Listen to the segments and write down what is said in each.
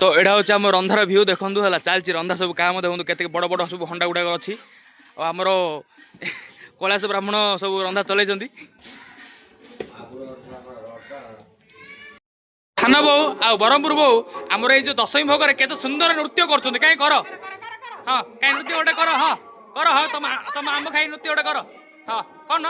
तो एटा हूँ आम रंधार भ्यू देखूँ है चलती रंधा सब काम देखूँ के बड़ बड़ सब हंडा गुड़ाक अच्छी आमर कैलाश ब्राह्मण सब रंधा चल थाना बो आ ब्रह्मपुर बो आमर ये दशमी भोग केते सुंदर नृत्य कर कहीं कर हाँ कहीं नृत्य गोटे कर हाँ कर हाँ तुम तुम आम खाई नृत्य गोटे कर हाँ कौन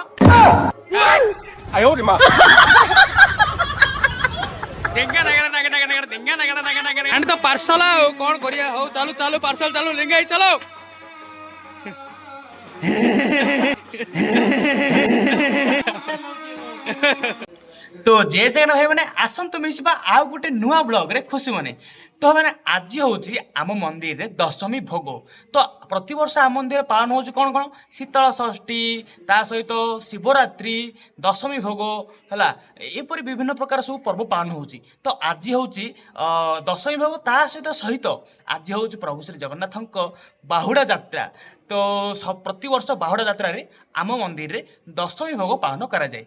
तो पार्सल कौन करिया हो चालू चालू पार्सल चालू लेंगे चलो तो जे जगह भाई मैंने आसतु मिशिबा आउ गोटे नुआ ब्लॉग रे खुशी मने तो मैंने आज होची आम मंदिर रे दशमी भोग तो प्रति वर्ष आम मंदिर पालन होची कौन कौन शीतल षष्ठी ता सहित शिवरात्रि दशमी भोग है एपरी विभिन्न प्रकार सब पर्व पालन होची तो आज होची दशमी भोग ता सहित सहित आज होची प्रभु श्री जगन्नाथ बाहुड़ा यात्रा तो प्रति वर्ष बाहुड़ा यात्रा रे आम मंदिर रे दशमी भोग पालन करा जाए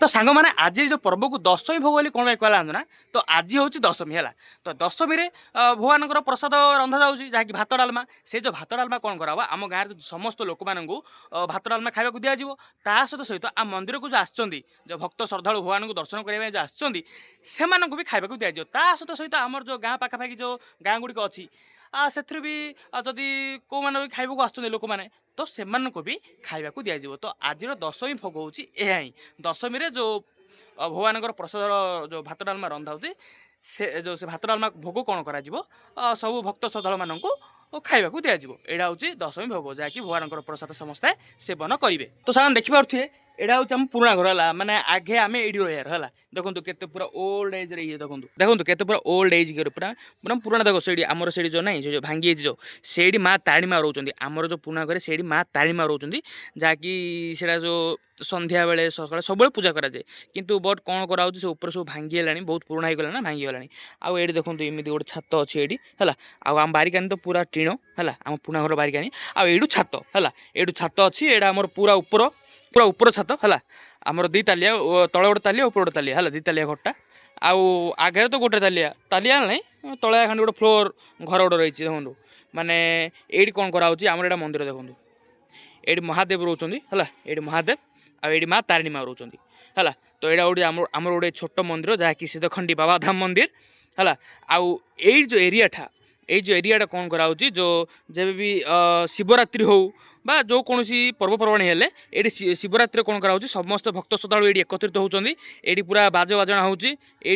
तो सांग मैंने आज जो पर्व को दशमी भोग बोली कौन कहला ना तो आज हूँ दशमी है तो दशमी रे भगवान प्रसाद रंधा जाऊँगी जहाँकि भात डालमा से जो भात डालमा कौन करा आम गाँव समस्त लोक मानू भात डालमा खावा दिज्व ता सहित सहित आम मंदिर को जो आसुँच जो भक्त श्रद्धालु भगवान को दर्शन करने जो आसुँच भी खावा दिज्व ता सहित सहित आमर जो गाँ पाखापाखि जो गाँ गुड़िक अच्छी से भी जदि कौ मैंने भी खाइबा आसुँच लोक मैंने तो से भी खाइबा दिज्व तो आज दशमी भोग हूँ यह ही दशमी रे जो भगवान प्रसाद जो भात डालमा रंधा होती से भात डालमा भोग कौन कर सब भक्त श्रद्धालु मानू खाइबा दिज्व यहाँ हूँ दशमी भोग जहाँकि भगवान प्रसाद समस्ते सेवन करेंगे तो सामान देखिपे एटा हूँ आम पुराणा घर है मैंने आगे आम एडी रहा है देखो केते पूरा ओल्ड एज रे देखो देखो केते पूरा ओल्ड एज पूरा पूरा पुराना देखो से आमर से जो ना जो भांगी जो से माँ तारिणी माँ रोच आमर जो पुराणा घर से माँ तारिणी माँ रोच जहाँकि से जो संध्या बेले सकाल सब पूजा कराए किंतु बट कौन करा से ऊपर सब भांगी है बहुत पुराना हो गला भांगी गलानी आउ ये देखो एमती गोटे छात अच्छी ये है आम बारिकानी तो पूरा टीण है आम पुराणा घर बारिकानी आउ छात है ये छात अच्छी यहाँ आम पूरा ऊपर छात है आमर दी तालिया तले गोटे तालिया ऊपर गोटे तालिया है दी तालिया घरटा आउ आगे तो गोटे तालिया तालिया ना तले खाली गोटे फ्लोर घर गोटे रही देखो माने ये कौन कराऊँ आमर यहाँ मंदिर देखो ये महादेव रोच है ये महादेव आड़ी माँ तारिणी माँ रोच है तो यहाँ गोटे आमर गोटे छोट मंदिर जहाँकि सिद्धखंडी बाबा धाम मंदिर है आउ जो एरियाटा एरियाटा कौन कराऊँ जो जब भी शिवरात्रि हो बा जो कौन पर्वपर्वाणी हेले ये शिवरात्रि कौन कराऊँ समस्त भक्त श्रद्धालु ये एकत्रित होती ये पूरा बाज बाजना होती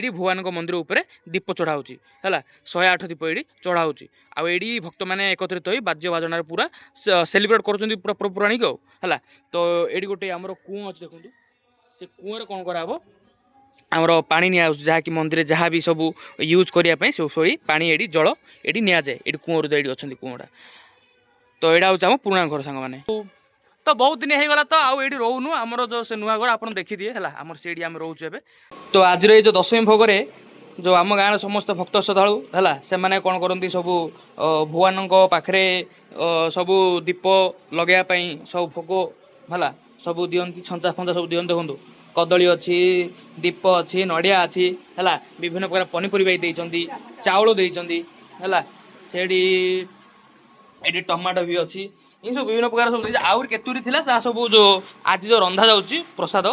भगवान मंदिर उपर दीप चढ़ाऊ है 108 दीप ये चढ़ाऊ आड़ी भक्त मैंने एकत्रित हो बाज्य बाजनार पूरा सेलिब्रेट कर पूरा पौराणिक है तो ये गोटे आमर कूँ अच्छे देखो से कूँ कौन कराब आमर पा नि जहाँकि मंदिर जहाँ भी सब यूज करने सब पा ये जल ये नि जाए ये कूँ ये अच्छा कूँटा तो यहाँ हूँ आम पुराणा घर सांग मैंने तो बहुत दिन होगला तो आउ ये रोनु आमर जो से नुआ घर आप देखी दिए है आमर से आम रोचे ए तो आज ये जो दशमी भोग जो आम गाँव समस्त भक्त श्रद्धालु है से मैंने कौन करती सब भगवान पाखे सब दीप लगे सब भोग है सब दिखती छंचा फंचा सब दिखते देखो कदली अच्छी दीप अच्छी नड़िया अच्छी है विभिन्न प्रकार पनीपरिया चाउल देती है ये टमाटो भी अच्छी ये सब विभिन्न प्रकार सब आउर केतुरी थिला सब जो आज जो रंधा जाऊँगी प्रसाद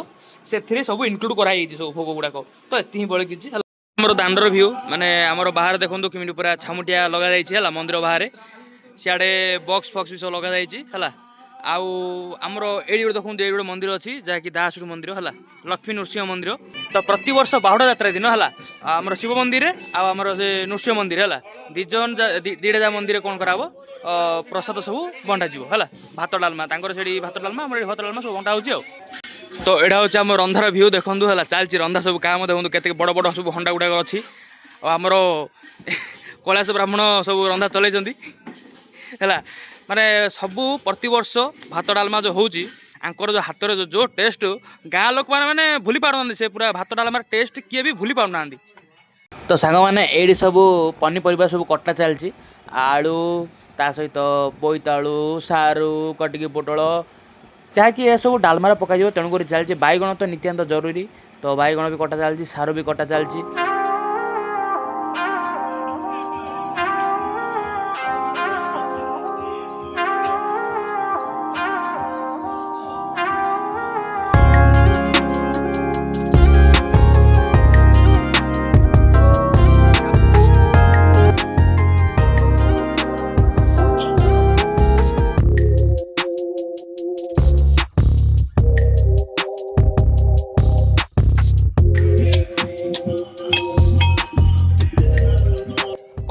से सब इनक्लूड कराई सब भोग गुड़ाक तो ये बड़े किसी आमर दांडर भ्यू माने आमर बाहर देखो केमी पूरा छामुटिया लगा है मंदिर बाहर सियाड़े बक्स फक्स भी सब लगा है आउ आमर ये देखो ये गोटे मंदिर अच्छी जहाँकि दासुर मंदिर है लक्ष्मी नृसिंह मंदिर तो प्रति वर्ष बाहुड़ा यात्रा दिन है आमर शिव मंदिर आमर से नृसिंह मंदिर है दीटा जा मंदिर कौन कराब प्रसाद सब बंटा जीव है भात डालमा से भात डालमा आम भात डालमा सब बंटा हो तो यहाँ हूँ आम रंधार भ्यू देखूँ है चलती रंधा सब काम देखो के बड़ बड़ सब हंडा गुड़ाक अच्छी आमर कैलाश ब्राह्मण सब रंधा चल है माने सबू प्रति वर्ष भात डालमा जो होची आंकर जो हाथ जो जो टेस्ट गाँ लोक मैंने भूली पार से पूरा भात डालमार टेस्ट किए भी भूली पार ना तो सांग मैंने ये सब पनीपरिया सब कटा चलती आलू ता सहित बोईतालू सारू कटिकी पोटल जहाँकि यह सब डालमार पकाई तेणुक चलती बैगण तो नित्याନ୍ତ जरूरी तो बैगण भी कटा चलती सारू भी कटा चलती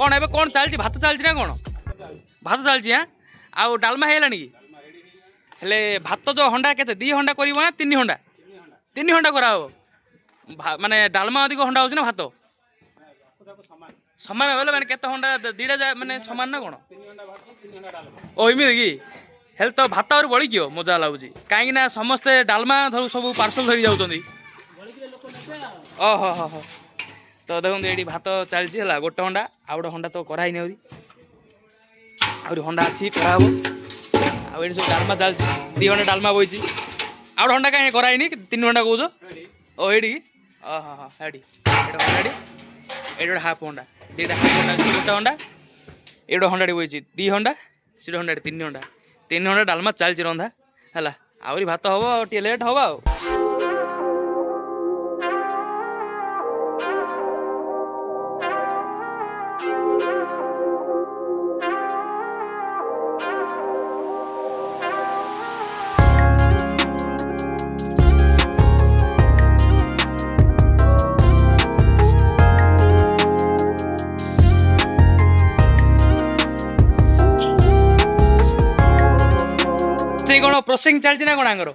कौन ए कौन चलती भात चलती ना कौन भात चलती हाँ आउ डालमा है कि हेले भात जो हंडा के 2 हंडा कर 3 हंडा 3 हंडा करा माने डालमा अधिक हंडा हो भात समान बोले मैंने केते हंडा 2टा जाए माने समान ना कौन ओ एमती कि हेल्थ तो भात और बड़ी कियो मजा लगुच कहीं समस्ते डालमा धर सब पार्सल धरी जाऊँ ओहो हो तो देखो ये भात चलती है गोटे हंडा आ गोटे हंडा तो कराई आहरी हंडा अच्छी कराब आठ सब डालमा चलती 2 हंडा डालमा बही आउ हंडा कहीं कराई 3 हंडा कौच ओ ये ओह हाँ हेडी ये हाफ हंडा 2टा हाफ हंडा गोटे हंडा ये हंडा बही 2 हंडा से हंडा 3 हंडा 3 हंडा डालमा चलती रंधा है आहरी भात हम टे लेट हम आ कौन प्रोसेसिंग चलती ना कौन आंकर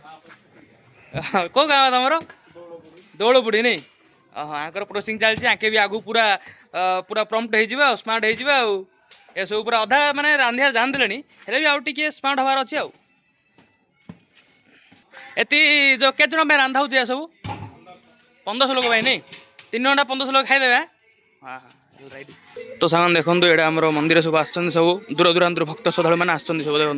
कौ गाँव तुम दौड़ बुढ़ी नहीं हाँ आंकर प्रोसेसिंग चलती आके भी आगू पूरा पूरा प्रम्प्ट हो स्मार्ट हो सब पूरा अधा माने रांधियार जान देले हेले भी आउ टिके स्मार्ट हबार अच्छे एति जो केत जन रांधा हो सब 1500 लोक भाई नहीं 3 घंटा 1500 लोक खाईदे हाँ हाँ राइट तो सामान देखो ये आम मंदिर सब आसुँच सब दूर दूरांतर भक्त श्रद्धा मैंने आसुँच सब देखो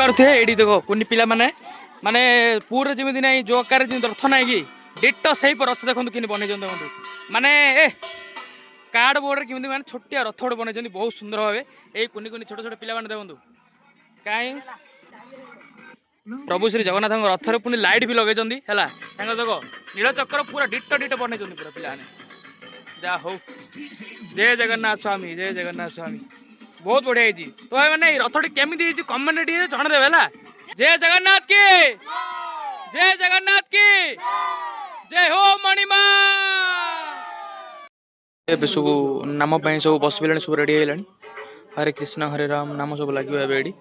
करथे एडी देखो कुनी पिला माने माने पूरा जेमिति नै जो आकार जे रथ नै कि डिट्टो सही पर रथ देखो किनि बनै जंद माने ए कार्ड बोर्ड किमिति माने छोटिया रथ बड़ बनै जंदी बहुत सुंदर भाबे ए कुनी कुनी छोट छोट पिला माने देखो काई प्रभु श्री जगन्नाथ रथ रे पुनी लाइट भी लगे जंदी हला तांग देखो नील चक्र पूरा डिट्टो डिट्टो बनै जंदी पूरा पिला ने जा हो जय जगन्नाथ स्वामी बहुत बढ़िया है तो भाई मैंने रथटी केमी कमेंट जन देवे जय जगन्नाथ की जय हो मणिमा सब नाम सब बस भी सब रेडी है हरे कृष्ण हरे राम नाम सब लगे एडी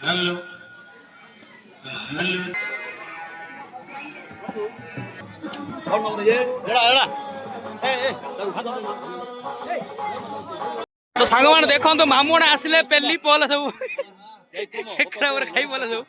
हेलो तो सांग मैंने देखो तो मामू ने आसिले पेली पल सब खाई पल सब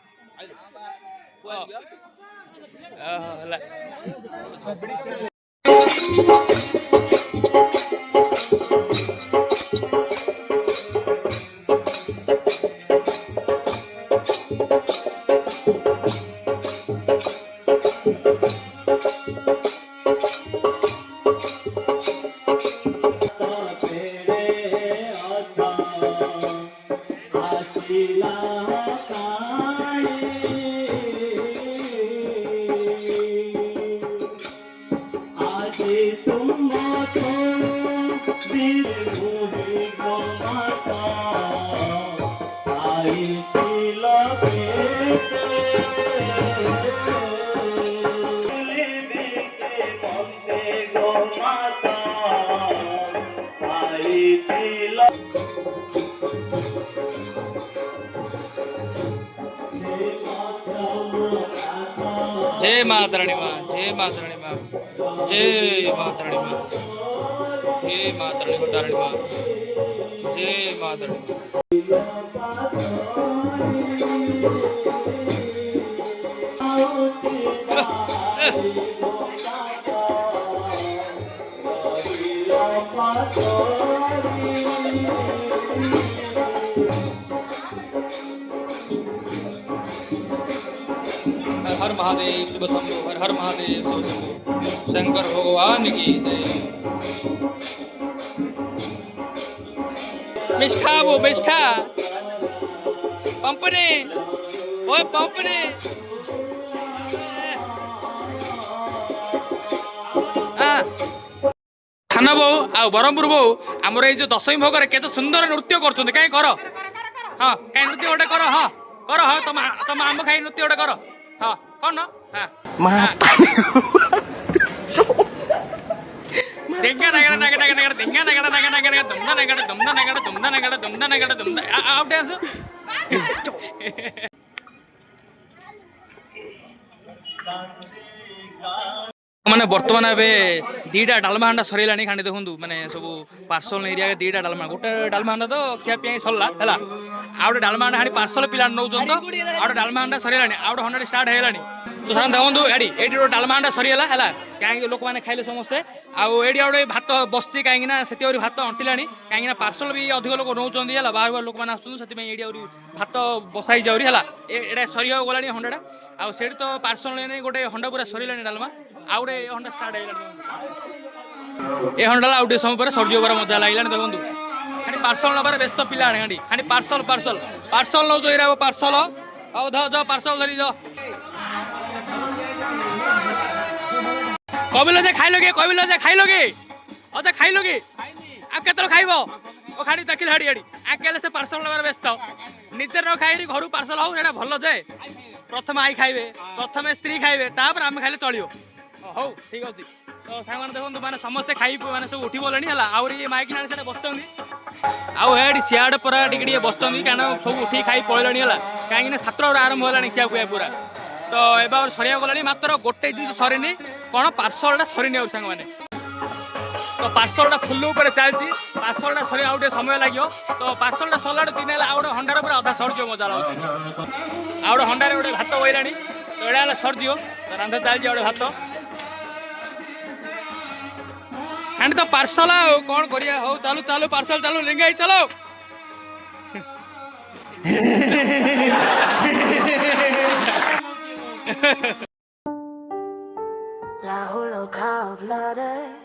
जय माता रानी माँ, जय माता रानी माँ। जय माता रानी माँ, जय माता रानी तारिणी माँ, जय माता रानी। हर हर महादेव शिव शंभु, हर हर महादेव शिव शंभु, शंकर भगवान की जय। मिष्ठा वो मिष्ठा पंपने, ओए पंपने। थाना बो आ बरहमपुर बो आमर ये जो दशमी भोग केते सुंदर नृत्य कर कहीं कर हाँ कहीं नृत्य गोटे कर हाँ कर हाँ तुम तुम आम खाई नृत्य गोटे कर हाँ कौन देंगा नगड़ नगड़ नगड़ देंगा नगड़ नगड़ नगड़ दुमदा नगड़ दुमदा नगड़ दुमदा नगड़ दुमदा नगड़ दुमदा आउट डांस मैंने बर्तमान ए दीटा डालमा हांडा सरला खाणी देखूँ मैंने सब पार्सल एरिया दीटा डालमा गोटे डालमा हांडा तो खिया पिया सरला है आउटे डालमा हांडा खाणी पार्सल पिला नौ तो आउटे डालमा हांडा सरला आउटे हंड्रेड स्टार्ट है तो सारे देखो ये ये डालमा हांडा सरीगला है कहीं लोक मैंने खाइले समस्ते आउे गोटे भात बसची कहीं से भात अंटिला कहीं पार्सल भी अधिक लोक नौ है बाहर बाहर लोक मैंने आसुँचे भात बसाई जाऊरी है ये सरी गला हंड्रेड आठ तो पार्सल गोटे हंडा पूरा सरीला डालमा आउे हंडा स्टार्ट है हंडा आउटे समय पर सरजी पूरा मजा लगे देखो खाली पार्सल नबार व्यस्त पिला खाली पार्सल पार्सल पार्सल नौ जो पार्सल आओ ध पार्सल धरी जा कबिल जे खाइल गे कबिल जे खाइल गे अजा खाइल गे आ केतरो खाइबो ओ खाडी तकिल हाडी हाडी आकेले से पार्सल नबार व्यस्त निजे न खाइरी घर पार्सल हो सेटा भलो जे प्रथम आई खाइबे प्रथम स्त्री खाइबे तापर आमे खाइले चलियो हो ठीक अछि तो सामान देखो माने समस्त खाइ माने सब उठी बोलणी हला आउरी ये माइक नाले सेटा बसचंदी आउ हेडी सियाड परा टिकडी बसचंदी काना सब उठी खाइ पळलणी हला काहे कि 7 रा आरंभ हलाणी खिया पुया पूरा तो एबार सरिया गलाणी मात्र गोटे जिंस सरीनी कोन पार्सलटा सरीनी आ संग माने तो पार्सलटा फुल्लू ऊपर चलची पार्सलटा सरी आउटे समय लागियो तो पार्सलटा सलाड दिनेला आउटे हंडार पर आधा सरजियो मजा लाउची आउटे हंडारे गोटे भात होइलाणी तो एडा हला सरजियो तो रांधा चलची आउटे भात एंड तो पार्सल कौन करिया हो चालू चालू पार्सल चालू लिंगाई चलो La hula ka blare